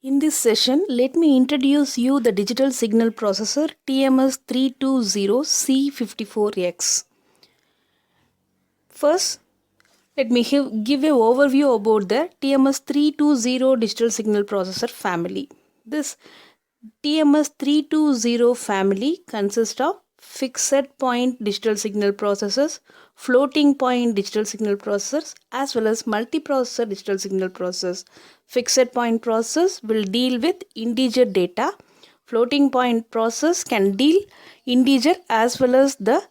In this session, let me introduce you the digital signal processor TMS320C54X. First, let me give an overview about the TMS320 digital signal processor family. This TMS320 family consists of fixed point digital signal processors, floating point digital signal processors, as well as multiprocessor digital signal processors. Fixed point process will deal with integer data. Floating point process can deal integer as well as the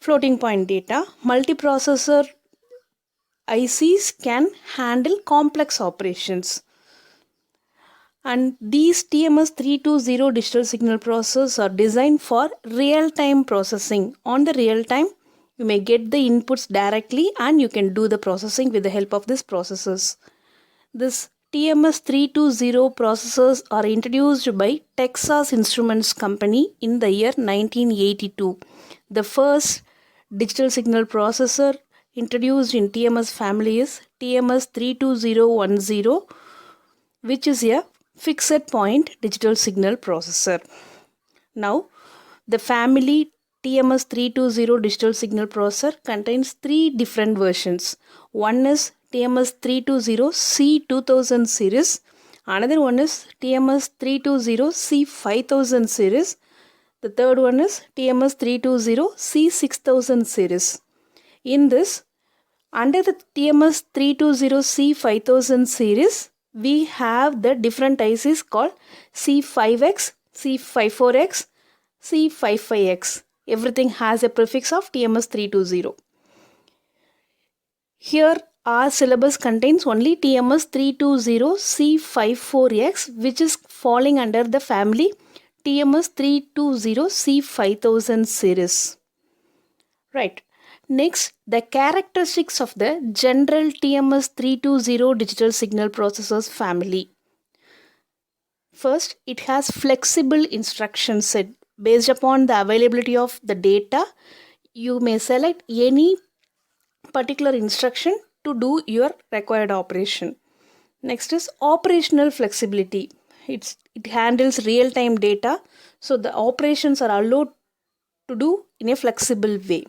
floating point data. Multiprocessor ICs can handle complex operations. And these TMS320 digital signal processors are designed for real-time processing. On the real-time, you may get the inputs directly and you can do the processing with the help of these processors. This TMS320 processors are introduced by Texas Instruments Company in the year 1982. The first digital signal processor introduced in TMS family is TMS32010, which is a fixed point digital signal processor. Now, the family TMS320 digital signal processor contains three different versions. One is TMS320C2000 series, another one is TMS320C5000 series, the third one is TMS320C6000 series. In this, under the TMS320C5000 series, we have the different ICs called C5X, C54X, C55X. Everything has a prefix of TMS320. Here our syllabus contains only TMS320C54X, which is falling under the family TMS320C5000 series. Right. Next, the characteristics of the general TMS320 digital signal processors family. First, it has flexible instruction set. Based upon the availability of the data, you may select any particular instruction to do your required operation. Next is operational flexibility. It handles real-time data, so the operations are allowed to do in a flexible way.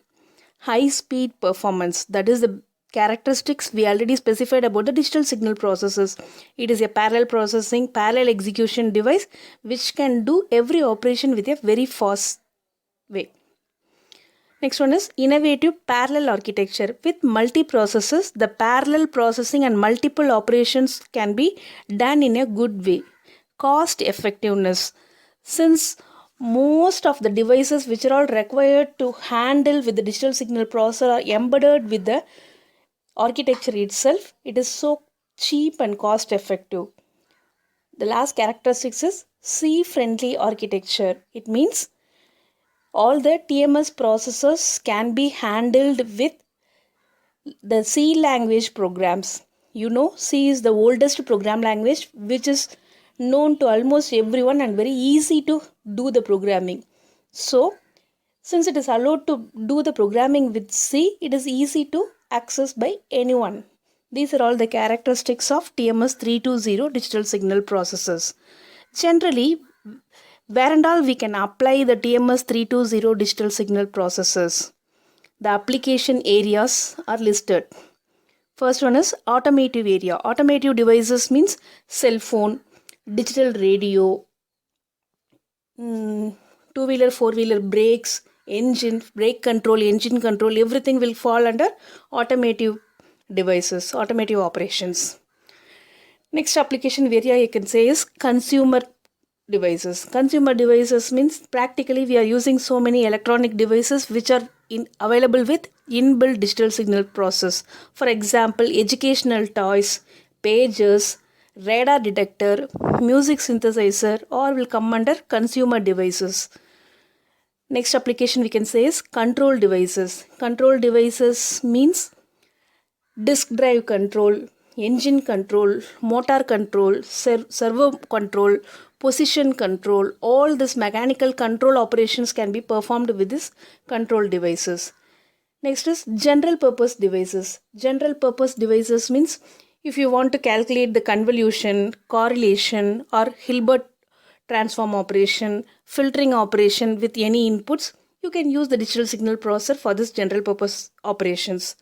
High speed performance, that is the characteristics we already specified about the digital signal processors. It is a parallel processing, parallel execution device which can do every operation with a very fast way. Next one is innovative parallel architecture. With multiprocessors, the parallel processing and multiple operations can be done in a good way. Cost effectiveness. Since most of the devices which are all required to handle with the digital signal processor are embedded with the architecture itself, it is so cheap and cost effective. The last characteristics is C-friendly architecture. It means all the TMS processors can be handled with the C language programs. You know, C is the oldest program language which is known to almost everyone and very easy to do the programming. So, since it is allowed to do the programming with C, it is easy to access by anyone. These are all the characteristics of TMS320 digital signal processors. Generally, where and all we can apply the TMS320 digital signal processors. The application areas are listed. First one is automotive area. Automotive devices means cell phone, digital radio, two-wheeler, four-wheeler brakes, engine, brake control, engine control, everything will fall under automotive devices, automotive operations. Next application area you can say is consumer devices. Consumer devices means practically we are using so many electronic devices which are available with inbuilt digital signal process. For example, educational toys, pagers, radar detector, music synthesizer, all will come under consumer devices. Next application we can say is control devices. Control devices means disk drive control, engine control, motor control, servo control, position control. All these mechanical control operations can be performed with these control devices. Next is general purpose devices. General purpose devices means If you want to calculate the convolution, correlation, or Hilbert transform operation, filtering operation with any inputs, you can use the digital signal processor for this general purpose operations.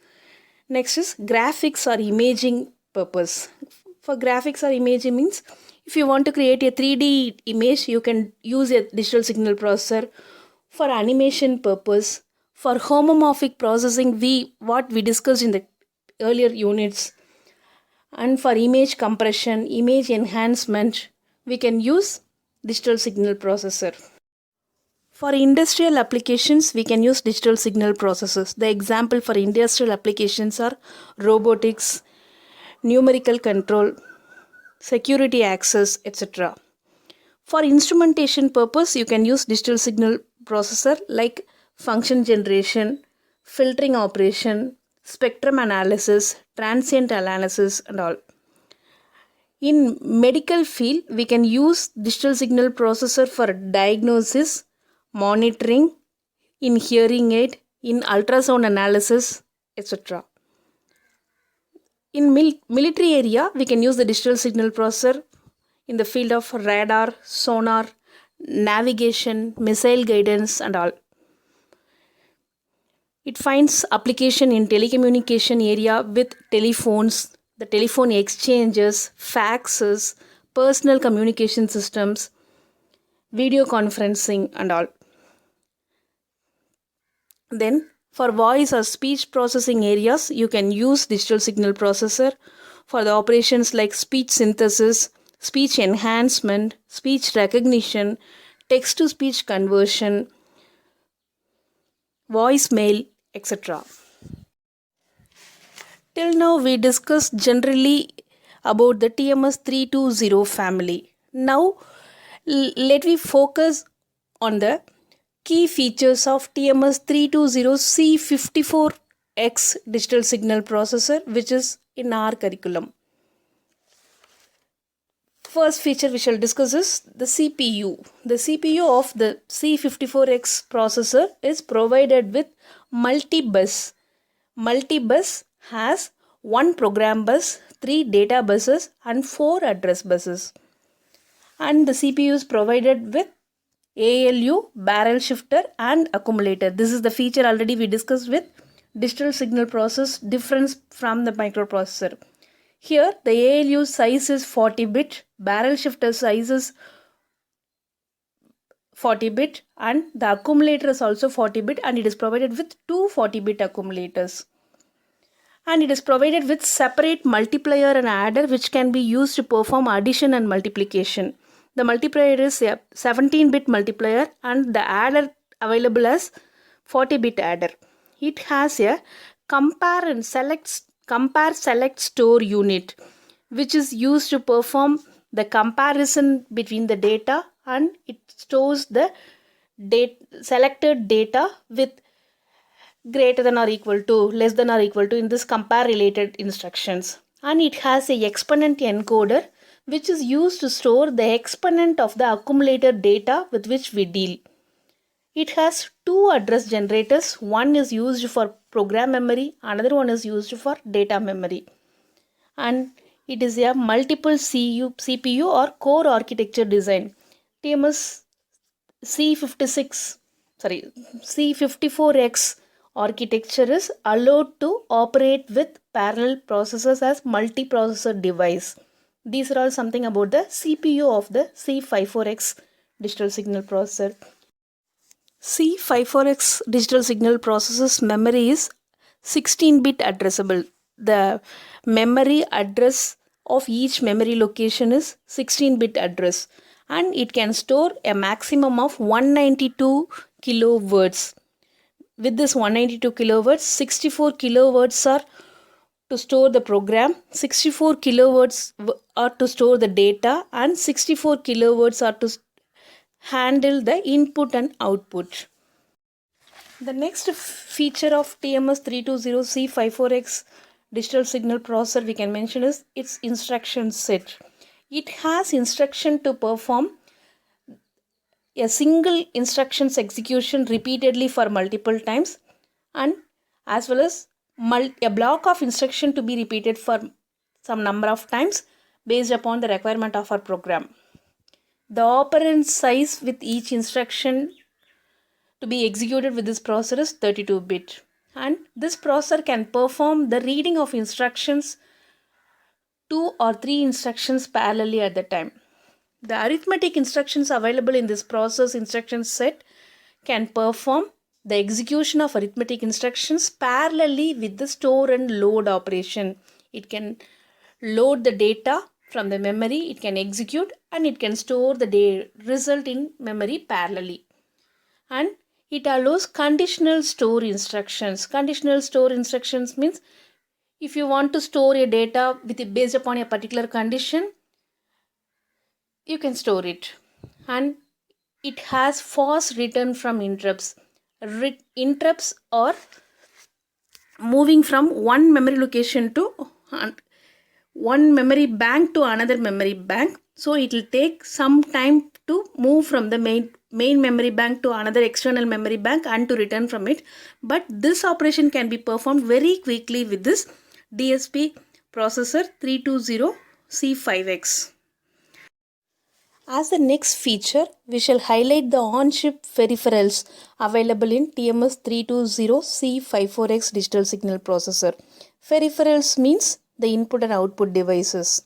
Next is graphics or imaging purpose. For graphics or imaging means if you want to create a 3D image, you can use a digital signal processor. For animation purpose, for homomorphic processing, what we discussed in the earlier units, and for image compression, image enhancement, we can use digital signal processor. For industrial applications, we can use digital signal processors. The example for industrial applications are robotics, numerical control, security access, etc. For instrumentation purpose, you can use digital signal processor like function generation, filtering operation, spectrum analysis, transient analysis, and all. In medical field, we can use digital signal processor for diagnosis, monitoring, in hearing aid, in ultrasound analysis, etc. In military area, we can use the digital signal processor in the field of radar, sonar, navigation, missile guidance, and all. It finds application in telecommunication area with telephones, the telephone exchanges, faxes, personal communication systems, video conferencing, and all. Then for voice or speech processing areas, you can use digital signal processor for the operations like speech synthesis, speech enhancement, speech recognition, text to speech conversion, voicemail, etc. Till now we discussed generally about the TMS 320 family. Now let me focus on the key features of TMS 320 C54X digital signal processor, which is in our curriculum. First feature we shall discuss is the CPU. The CPU of the C54X processor is provided with multi-bus. Multi-bus has 1 program bus, 3 data buses, and 4 address buses. And the CPU is provided with ALU, barrel shifter, and accumulator. This is the feature already we discussed with digital signal process difference from the microprocessor. Here the ALU size is 40 bit, barrel shifter size is 40 bit, and the accumulator is also 40 bit, and it is provided with two 40 bit accumulators. And it is provided with separate multiplier and adder which can be used to perform addition and multiplication. The multiplier is a 17-bit multiplier and the adder available as 40-bit adder. It has a compare, select, store unit which is used to perform the comparison between the data, and it stores the selected data with greater than or equal to, less than or equal to in this compare related instructions. And it has a exponent encoder which is used to store the exponent of the accumulated data with which we deal. It has two address generators. One is used for program memory, another one is used for data memory. And it is a multiple CPU or core architecture design. TMS C54X architecture is allowed to operate with parallel processors as multiprocessor device. These are all something about the CPU of the C54X digital signal processor. C54X digital signal processor's memory is 16-bit addressable. The memory address of each memory location is 16-bit address, and it can store a maximum of 192 kilowords. With this 192 kilowords, 64 kilowords are to store the program, 64 kilowords are to store the data, and 64 kilowords are to handle the input and output. The next feature of TMS 320 C54X digital signal processor we can mention is its instruction set. It has instruction to perform a single instructions execution repeatedly for multiple times, and as well as a block of instruction to be repeated for some number of times based upon the requirement of our program. The operand size with each instruction to be executed with this processor is 32-bit. And this processor can perform the reading of instructions 2 or 3 instructions parallelly at the time. The arithmetic instructions available in this process instruction set can perform the execution of arithmetic instructions parallelly with the store and load operation. It can load the data from the memory, it can execute, and it can store the result in memory parallelly. And it allows conditional store instructions. Conditional store instructions means if you want to store your data based upon a particular condition, you can store it. And it has fast return from interrupts. Interrupts are moving from one memory location to one memory bank to another memory bank. So it will take some time to move from the main memory bank to another external memory bank and to return from it. But this operation can be performed very quickly with this DSP processor 320C5X. As the next feature, we shall highlight the on-chip peripherals available in TMS320C54X digital signal processor. Peripherals means the input and output devices.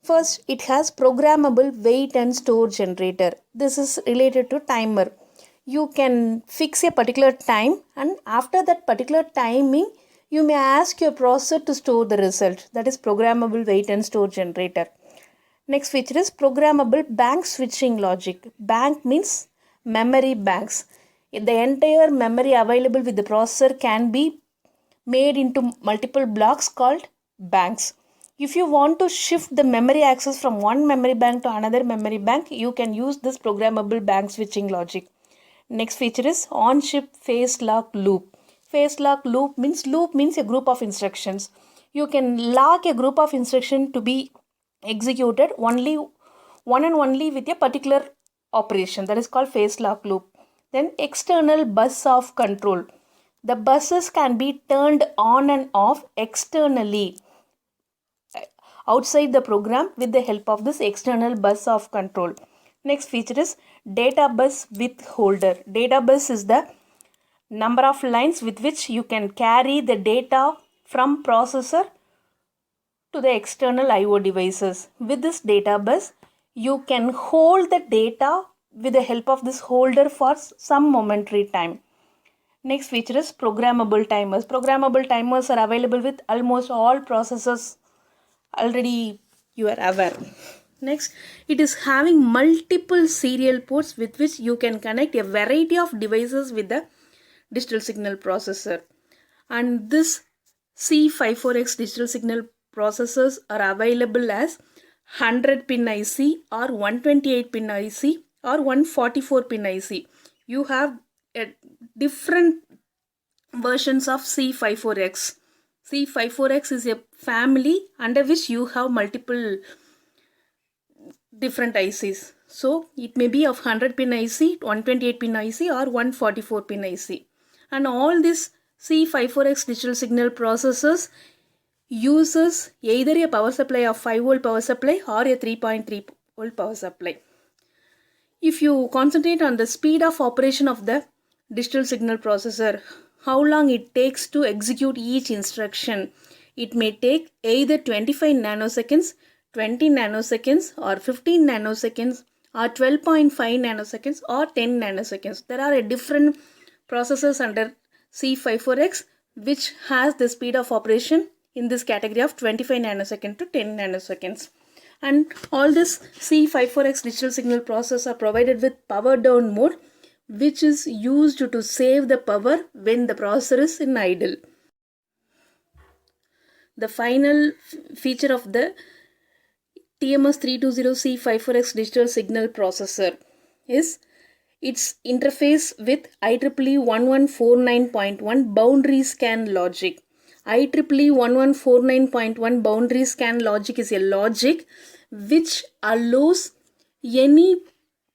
First, it has programmable wait and store generator. This is related to timer. You can fix a particular time, and after that particular timing, you may ask your processor to store the result. That is programmable wait and store generator. Next feature is programmable bank switching logic. Bank means memory banks. The entire memory available with the processor can be made into multiple blocks called banks. If you want to shift the memory access from one memory bank to another memory bank, you can use this programmable bank switching logic. Next feature is on-chip phase lock loop. Phase lock loop means a group of instructions. You can lock a group of instructions to be executed one and only with a particular operation, that is called phase lock loop. Then external bus of control. The buses can be turned on and off externally outside the program with the help of this external bus of control. Next feature is data bus withholder. Data bus is the number of lines with which you can carry the data from processor to the external I/O devices. With this data bus, you can hold the data with the help of this holder for some momentary time. Next feature is programmable timers. Programmable timers are available with almost all processors. Already you are aware. Next, it is having multiple serial ports with which you can connect a variety of devices with the digital signal processor. And this C54X digital signal processors are available as 100-pin IC or 128-pin IC or 144-pin IC. You have different versions of C54X. C54X is a family under which you have multiple different ICs. So it may be of 100-pin IC, 128-pin IC or 144-pin IC. And all these C54X digital signal processors uses either a power supply of 5V power supply or a 3.3V power supply. If you concentrate on the speed of operation of the digital signal processor, how long it takes to execute each instruction, it may take either 25 nanoseconds, 20 nanoseconds or 15 nanoseconds or 12.5 nanoseconds or 10 nanoseconds. There are different processors under C54X which has the speed of operation in this category of 25 nanosecond to 10 nanoseconds. And all this C54X digital signal processors are provided with power down mode, which is used to save the power when the processor is in idle. The final feature of the TMS320C54X digital signal processor is its interface with IEEE 1149.1 boundary scan logic. IEEE 1149.1 boundary scan logic is a logic which allows any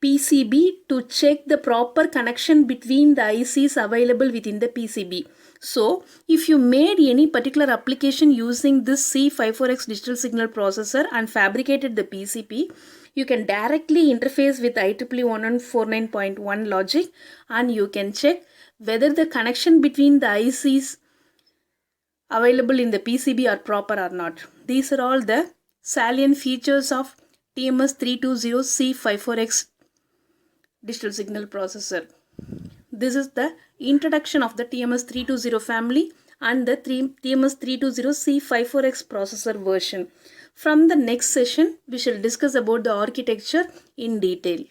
PCB to check the proper connection between the ICs available within the PCB. So, if you made any particular application using this C54X digital signal processor and fabricated the PCB, you can directly interface with IEEE 1149.1 logic, and you can check whether the connection between the ICs available in the PCB are proper or not. These are all the salient features of TMS320C54X digital signal processor. This is the introduction of the TMS320 family and the TMS320C54X processor version. From the next session, we shall discuss about the architecture in detail.